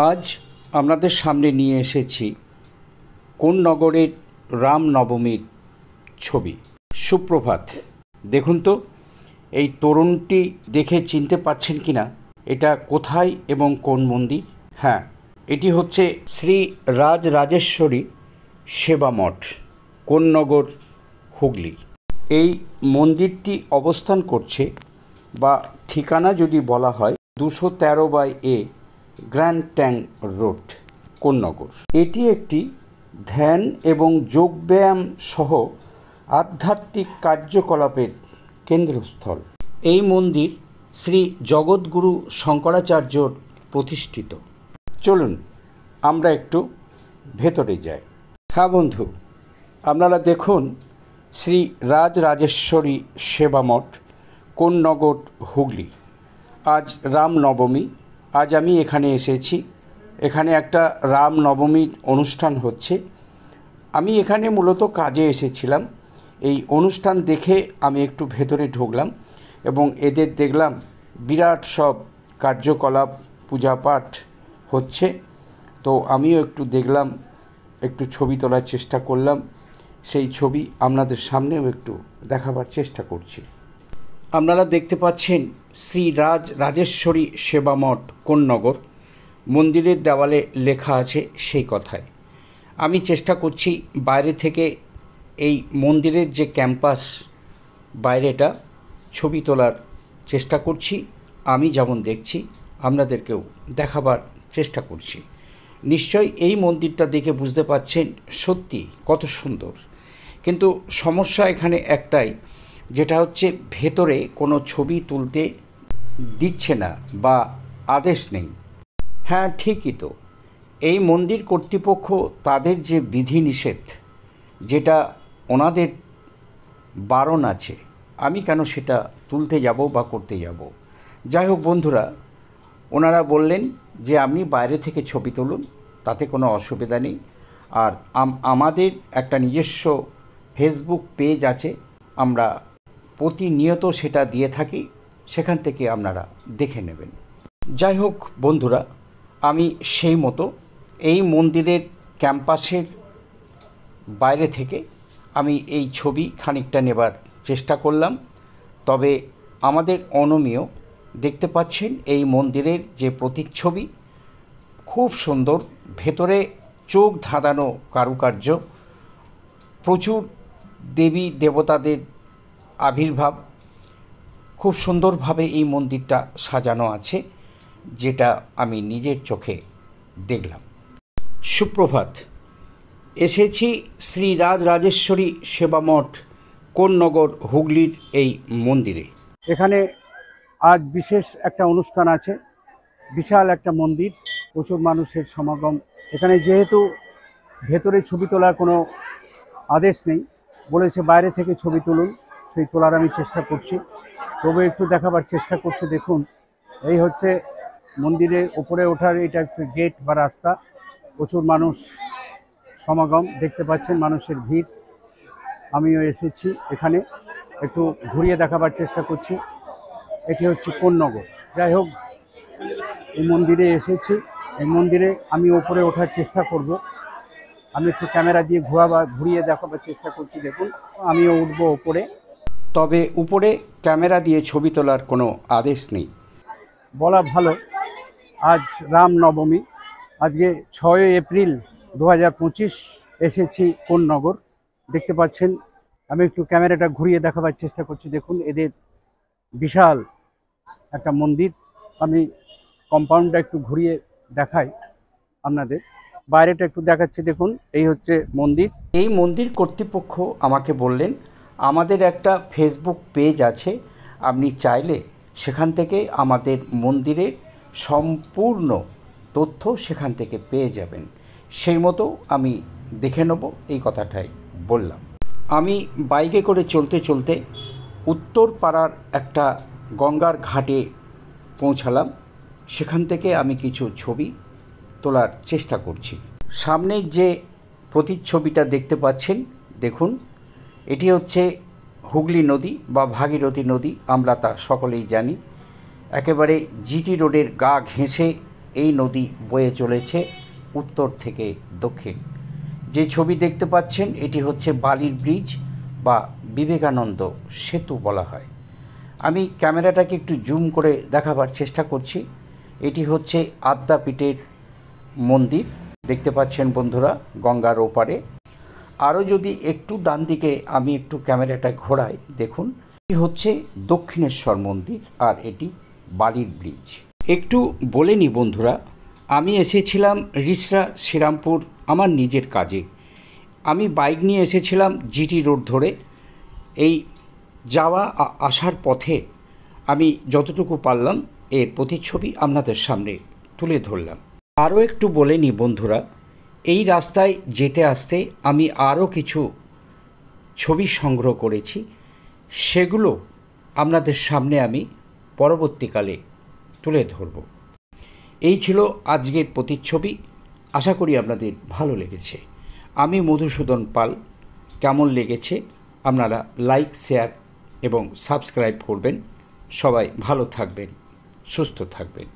আজ আপনাদের সামনে নিয়ে এসেছি কোন নগরের রামনবমীর ছবি। সুপ্রভাত। দেখুন তো এই তরুণটি দেখে চিনতে পারছেন কি না, এটা কোথায় এবং কোন মন্দির? হ্যাঁ, এটি হচ্ছে শ্রী রাজরাজেশ্বরী সেবা মঠ, কোন্নগর, হুগলি। এই মন্দিরটি অবস্থান করছে, বা ঠিকানা যদি বলা হয়, 213/A grand tank road, Konnagar. এটি একটি ধ্যান এবং যোগব্যায়াম সহ আধ্যাত্মিক কার্যকলাপের কেন্দ্রস্থল। এই মন্দির শ্রী জগৎগুরু শঙ্করাচার্যর প্রতিষ্ঠিত। চলুন আমরা একটু ভেতরে যাই। হ্যাঁ বন্ধু, আপনারা দেখুন শ্রী রাজরাজেশ্বরী সেবা মঠ, কোন্নগর, হুগলি। আজ রামনবমী। আজ আমি এখানে এসেছি। এখানে একটা রামনবমীর অনুষ্ঠান হচ্ছে। আমি এখানে মূলত কাজে এসেছিলাম। এই অনুষ্ঠান দেখে আমি একটু ভেতরে ঢুকলাম এবং এদের দেখলাম বিরাট সব কার্যকলাপ, পূজাপাঠ হচ্ছে। তো আমিও একটু দেখলাম, একটু ছবি তোলার চেষ্টা করলাম। সেই ছবি আপনাদের সামনেও একটু দেখাবার চেষ্টা করছি। আপনারা দেখতে পাচ্ছেন শ্রী রাজরাজেশ্বরী সেবা মঠ, কোন্নগর। মন্দিরের দেওয়ালে লেখা আছে সেই কথায়। আমি চেষ্টা করছি বাইরে থেকে এই মন্দিরের যে ক্যাম্পাস, বাইরেটা ছবি তোলার চেষ্টা করছি। আমি যেমন দেখছি আপনাদেরকেও দেখাবার চেষ্টা করছি। নিশ্চয়ই এই মন্দিরটা দেখে বুঝতে পারছেন সত্যি কত সুন্দর। কিন্তু সমস্যা এখানে একটাই, যেটা হচ্ছে ভেতরে কোনো ছবি তুলতে দিচ্ছে না বা আদেশ নেই। হ্যাঁ, ঠিকই তো। এই মন্দির কর্তৃপক্ষ তাদের যে বিধিনিষেধ, যেটা ওনাদের বারণ আছে, আমি কেন সেটা তুলতে যাব বা করতে যাব? যাই হোক বন্ধুরা, ওনারা বললেন যে আপনি বাইরে থেকে ছবি তুলুন, তাতে কোনো অসুবিধা নেই। আর আমাদের একটা নিজস্ব ফেসবুক পেজ আছে, আমরা প্রতিনিয়ত সেটা দিয়ে থাকি, সেখান থেকে আপনারা দেখে নেবেন। যাই হোক বন্ধুরা, আমি সেই মতো এই মন্দিরের ক্যাম্পাসের বাইরে থেকে আমি এই ছবি খানিকটা নেবার চেষ্টা করলাম। তবে আমাদের অনমীয় দেখতে পাচ্ছেন এই মন্দিরের যে প্রতিচ্ছবি, খুব সুন্দর। ভেতরে চোখ ধাঁধানো কারুকার্য, প্রচুর দেবী দেবতাদের আবির্ভাব। খুব সুন্দরভাবে এই মন্দিরটা সাজানো আছে, যেটা আমি নিজের চোখে দেখলাম। সুপ্রভাত। এসেছি শ্রী রাজরাজেশ্বরী সেবা মঠ, কোন্নগর, হুগলির এই মন্দিরে। এখানে আজ বিশেষ একটা অনুষ্ঠান আছে। বিশাল একটা মন্দির, প্রচুর মানুষের সমাগম। এখানে যেহেতু ভেতরে ছবি তোলার কোনো আদেশ নেই, বলেছে বাইরে থেকে ছবি তুলুন, সেই তোলার আমি চেষ্টা করছি। তবে একটু দেখাবার চেষ্টা করছি। দেখুন, এই হচ্ছে মন্দিরের উপরে ওঠার এটা একটা গেট বা রাস্তা। প্রচুর মানুষ সমাগম দেখতে পাচ্ছেন, মানুষের ভিড়। আমিও এসেছি এখানে, একটু ঘুরিয়ে দেখাবার চেষ্টা করছি। এটি হচ্ছে কোন্নগর। যাই হোক, এই মন্দিরে এসেছি। এই মন্দিরে আমি ওপরে ওঠার চেষ্টা করব। আমি একটু ক্যামেরা দিয়ে ঘুরিয়ে দেখাবার চেষ্টা করছি। দেখুন, আমিও উঠব ওপরে। তবে উপরে ক্যামেরা দিয়ে ছবি তোলার কোনো আদেশ নেই বলা ভালো। আজ রামনবমী, আজকে 6 এপ্রিল 2025। এসেছি কোন্নগর, দেখতে পাচ্ছেন। আমি একটু ক্যামেরাটা ঘুরিয়ে দেখাবার চেষ্টা করছি। দেখুন, এদের বিশাল একটা মন্দির। আমি কম্পাউন্ডটা একটু ঘুরিয়ে দেখাই আপনাদের, বাইরেটা একটু দেখাচ্ছি। দেখুন, এই হচ্ছে মন্দির। এই মন্দির কর্তৃপক্ষ আমাকে বললেন আমাদের একটা ফেসবুক পেজ আছে, আপনি চাইলে সেখান থেকে আমাদের মন্দিরের সম্পূর্ণ তথ্য সেখান থেকে পেয়ে যাবেন। সেই মতো আমি দেখে নেব, এই কথাটাই বললাম। আমি বাইকে করে চলতে চলতে উত্তর পাড়ার একটা গঙ্গার ঘাটে পৌঁছালাম। সেখান থেকে আমি কিছু ছবি তোলার চেষ্টা করছি। সামনে যে প্রতিচ্ছবিটা দেখতে পাচ্ছেন, দেখুন, এটি হচ্ছে হুগলি নদী বা ভাগীরথী নদী, আমরা তা সকলেই জানি। একেবারে জিটি রোডের গা ঘেঁষে এই নদী বয়ে চলেছে উত্তর থেকে দক্ষিণ। যে ছবি দেখতে পাচ্ছেন এটি হচ্ছে বালির ব্রিজ বা বিবেকানন্দ সেতু বলা হয়। আমি ক্যামেরাটাকে একটু জুম করে দেখাবার চেষ্টা করছি। এটি হচ্ছে আদ্যাপীঠের মন্দির, দেখতে পাচ্ছেন বন্ধুরা গঙ্গার ওপারে। আরও যদি একটু ডান দিকে আমি একটু ক্যামেরাটা ঘোরাই, দেখুন এটি হচ্ছে দক্ষিণেশ্বর মন্দির আর এটি বালির ব্রিজ। একটু বলে নি বন্ধুরা, আমি এসেছিলাম রিসরা শ্রীরামপুর আমার নিজের কাজে। আমি বাইক নিয়ে এসেছিলাম জিটি রোড ধরে। এই যাওয়া আসার পথে আমি যতটুকু পারলাম এর প্রতিচ্ছবি আপনাদের সামনে তুলে ধরলাম। আরও একটু বলে নি বন্ধুরা, এই রাস্তায় যেতে আসতে আমি আরও কিছু ছবি সংগ্রহ করেছি, সেগুলো আপনাদের সামনে আমি পরবর্তীকালে তুলে ধরব। এই ছিল আজকের প্রতিচ্ছবি। আশা করি আপনাদের ভালো লেগেছে। আমি মধুসূদন পাল। কেমন লেগেছে আপনারা লাইক, শেয়ার এবং সাবস্ক্রাইব করবেন। সবাই ভালো থাকবেন, সুস্থ থাকবেন।